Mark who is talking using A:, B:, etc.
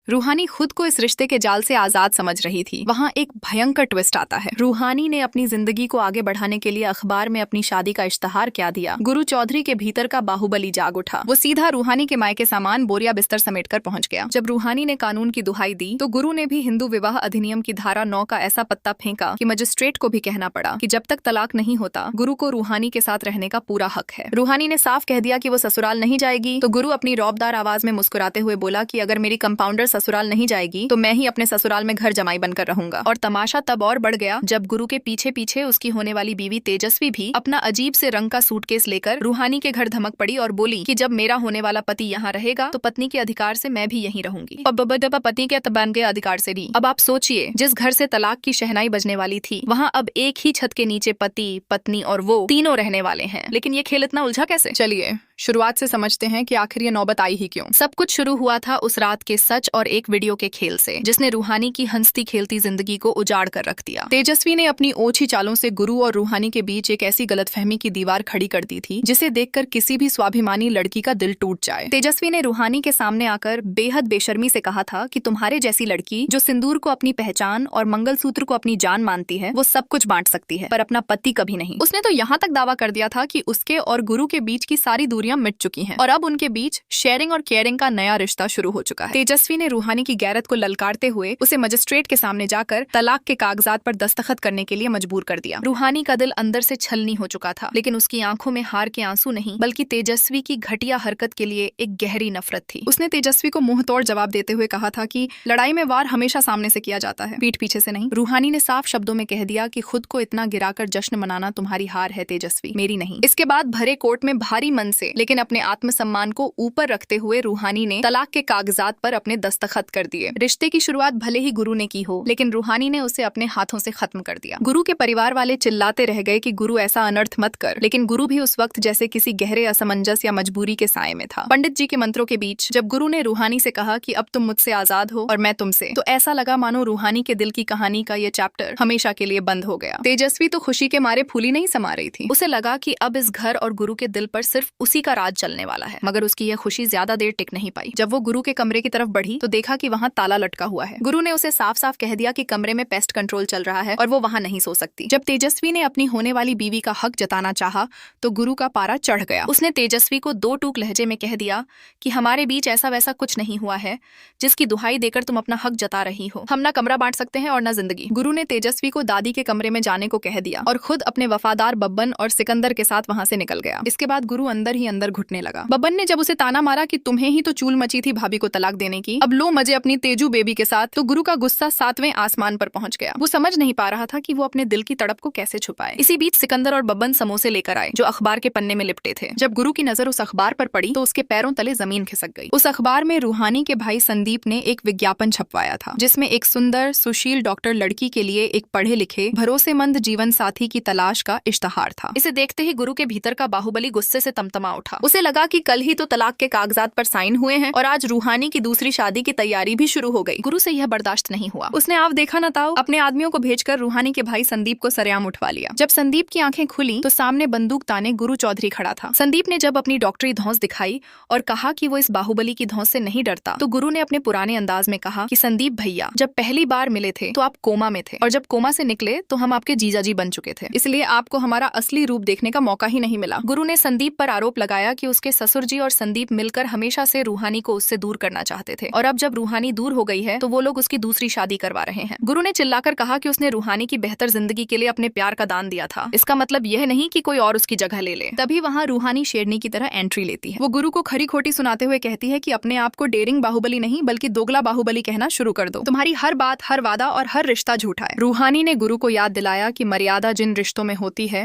A: रूहानी खुद को इस रिश्ते के जाल से आजाद समझ रही थी। वहाँ एक भयंकर ट्विस्ट आता है। रूहानी ने अपनी जिंदगी को आगे बढ़ाने के लिए अखबार में अपनी शादी का इश्तहार क्या दिया। गुरु चौधरी के भीतर का बाहुबली जाग उठा। वो सीधा रूहानी के मायके सामान बोरिया बिस्तर समेट कर पहुंच गया। जब रूहानी ने कानून की दुहाई दी तो गुरु ने भी हिंदू विवाह अधिनियम की धारा 9 का ऐसा पत्ता फेंका कि मजिस्ट्रेट को भी कहना पड़ा कि जब तक तलाक नहीं होता गुरु को रूहानी के साथ रहने का पूरा हक है। रूहानी ने साफ कह दिया कि वो ससुराल नहीं जाएगी तो गुरु अपनी रौबदार आवाज में मुस्कुराते हुए बोला कि अगर मेरी कंपाउंडर ससुराल नहीं जाएगी तो मैं ही अपने ससुराल में घर जमाई बनकर रहूंगा। और तमाशा तब और बढ़ गया जब गुरु के पीछे पीछे उसकी होने वाली बीवी तेजस्वी भी अपना अजीब से रंग का सूटकेस लेकर रूहानी के घर धमक पड़ी और बोली कि जब मेरा होने वाला पति यहाँ रहेगा तो पत्नी के अधिकार से मैं भी यहीं रहूंगी। पति के तबान के अधिकार से नहीं। अब आप सोचिए, जिस घर से तलाक की शहनाई बजने वाली थी वहाँ अब एक ही छत के नीचे पति, पत्नी और वो तीनों रहने वाले हैं। लेकिन ये खेल इतना उलझा कैसे? चलिए शुरुआत से समझते हैं कि आखिर ये नौबत आई ही क्यों। सब कुछ शुरू हुआ था उस रात के सच और एक वीडियो के खेल से, जिसने रूहानी की हंसती खेलती जिंदगी को उजाड़ कर रख दिया। तेजस्वी ने अपनी ओछी चालों से गुरु और रूहानी के बीच एक ऐसी गलतफहमी की दीवार खड़ी कर दी थी जिसे देखकर किसी भी स्वाभिमानी लड़की का दिल टूट जाए। तेजस्वी ने रूहानी के सामने आकर बेहद बेशर्मी से कहा था कि तुम्हारे जैसी लड़की जो सिंदूर को अपनी पहचान और मंगलसूत्र को अपनी जान मानती है वो सब कुछ बांट सकती है पर अपना पति कभी नहीं। उसने तो यहाँ तक दावा कर दिया था कि उसके और गुरु के बीच की सारी दूरियां मिट चुकी हैं और अब उनके बीच शेयरिंग और केयरिंग का नया रिश्ता शुरू हो चुका है। तेजस्वी ने रूहानी की गैरत को ललकारते हुए उसे मजिस्ट्रेट के सामने जाकर तलाक के कागजात पर दस्तखत करने के लिए मजबूर कर दिया। रूहानी का दिल अंदर से छलनी हो चुका था, लेकिन उसकी आंखों में हार के आंसू नहीं बल्कि तेजस्वी की घटिया हरकत के लिए एक गहरी नफरत थी। उसने तेजस्वी को मुंह तोड़ जवाब देते हुए कहा था कि लड़ाई में वार हमेशा सामने से किया जाता है, पीठ पीछे से नहीं। रूहानी ने साफ शब्दों में कह दिया कि खुद को इतना गिराकर जश्न मनाना तुम्हारी हार है तेजस्वी, मेरी नहीं। इसके बाद भरे कोर्ट में भारी मन से लेकिन अपने आत्मसम्मान को ऊपर रखते हुए रूहानी ने तलाक के कागजात पर अपने दस्तखत कर दिए। रिश्ते की शुरुआत भले ही गुरु ने की हो, लेकिन रूहानी ने उसे अपने हाथों से खत्म कर दिया। गुरु के परिवार वाले चिल्लाते रह गए कि गुरु ऐसा अनर्थ मत कर, लेकिन गुरु भी उस वक्त जैसे किसी गहरे असमंजस या मजबूरी के साए में था। पंडित जी के मंत्रों के बीच जब गुरु ने रूहानी से कहा कि अब तुम मुझसे आजाद हो और मैं तुमसे, तो ऐसा लगा मानो रूहानी के दिल की कहानी का ये चैप्टर हमेशा के लिए बंद हो गया। तेजस्वी तो खुशी के मारे फूली नहीं समा रही थी। उसे लगा कि अब इस घर और गुरु के दिल पर सिर्फ उसी का राज चलने वाला है। मगर उसकी यह खुशी ज्यादा देर टिक नहीं पाई। जब वो गुरु के कमरे की तरफ बढ़ी तो देखा कि वहाँ ताला लटका हुआ है। गुरु ने उसे साफ साफ कह दिया कि कमरे में पेस्ट कंट्रोल चल रहा है और वो वहाँ नहीं सो सकती। जब तेजस्वी ने अपनी होने वाली बीवी का हक जताना चाहा तो गुरु का पारा चढ़ गया। उसने तेजस्वी को दो टूक लहजे में कह दिया कि हमारे बीच ऐसा वैसा कुछ नहीं हुआ है जिसकी दुहाई देकर तुम अपना हक जता रही हो। हम ना कमरा बांट सकते हैं और ना जिंदगी। गुरु ने तेजस्वी को दादी के कमरे में जाने को कह दिया और खुद अपने वफादार बब्बन और सिकंदर के साथ वहाँ से निकल गया। इसके बाद गुरु अंदर ही अंदर घुटने लगा। बब्बन ने जब उसे ताना मारा कि तुम्हें ही तो चूल मची थी भाभी को तलाक देने की, अब लो मजे अपनी तेजू बेबी के साथ, तो गुरु का गुस्सा 7वें आसमान पर पहुंच गया। वो समझ नहीं पा रहा था कि वो अपने दिल की तड़प को कैसे छुपाए। इसी बीच सिकंदर और बब्बन समोसे लेकर आए जो अखबार के पन्ने में लिपटे थे। जब गुरु की नजर उस अखबार पर पड़ी तो उसके पैरों तले जमीन खिसक गई। उस अखबार में रूहानी के भाई संदीप ने एक विज्ञापन छपवाया था जिसमें एक सुंदर सुशील डॉक्टर लड़की के लिए एक पढ़े लिखे भरोसेमंद जीवन साथी की तलाश का इश्तहार था। इसे देखते ही गुरु के भीतर का बाहुबली गुस्से से तमतमा उठा। उसे लगा कि कल ही तो तलाक के कागजात पर साइन हुए हैं और आज रूहानी की दूसरी शादी की तैयारी भी शुरू हो गई। गुरु से यह बर्दाश्त नहीं हुआ। उसने आप देखा न ताऊ अपने आदमियों को भेजकर रूहानी के भाई संदीप को सरेआम उठवा लिया। जब संदीप की आंखें खुली तो सामने बंदूक ताने गुरु चौधरी खड़ा था। संदीप ने जब अपनी डॉक्टरी धौंस दिखाई और कहा कि वो इस बाहुबली की धौंस से नहीं डरता तो गुरु ने अपने पुराने अंदाज में कहा कि संदीप भैया, जब पहली बार मिले थे तो आप कोमा में थे और जब कोमा से निकले तो हम आपके जीजाजी बन चुके थे, इसलिए आपको हमारा असली रूप देखने का मौका ही नहीं मिला। गुरु ने संदीप पर आरोप लगाया कि उसके ससुर जी और संदीप मिलकर हमेशा से रूहानी को उससे दूर करना चाहते थे और अब जब रूहानी दूर हो गई है तो वो लोग उसकी दूसरी शादी करवा रहे हैं। गुरु ने चिल्लाकर कहा कि उसने रूहानी की बेहतर जिंदगी के लिए अपने प्यार का दान दिया था, इसका मतलब यह नहीं कि कोई और उसकी जगह ले ले। तभी वहाँ रूहानी शेरनी की तरह एंट्री लेती है। वो गुरु को खरी खोटी सुनाते हुए कहती है कि अपने आप को डेरिंग बाहुबली नहीं बल्कि दोगला बाहुबली कहना शुरू कर दो। तुम्हारी हर बात, हर वादा और हर रिश्ता झूठा है। रूहानी ने गुरु को याद दिलाया कि मर्यादा जिन रिश्तों में होती है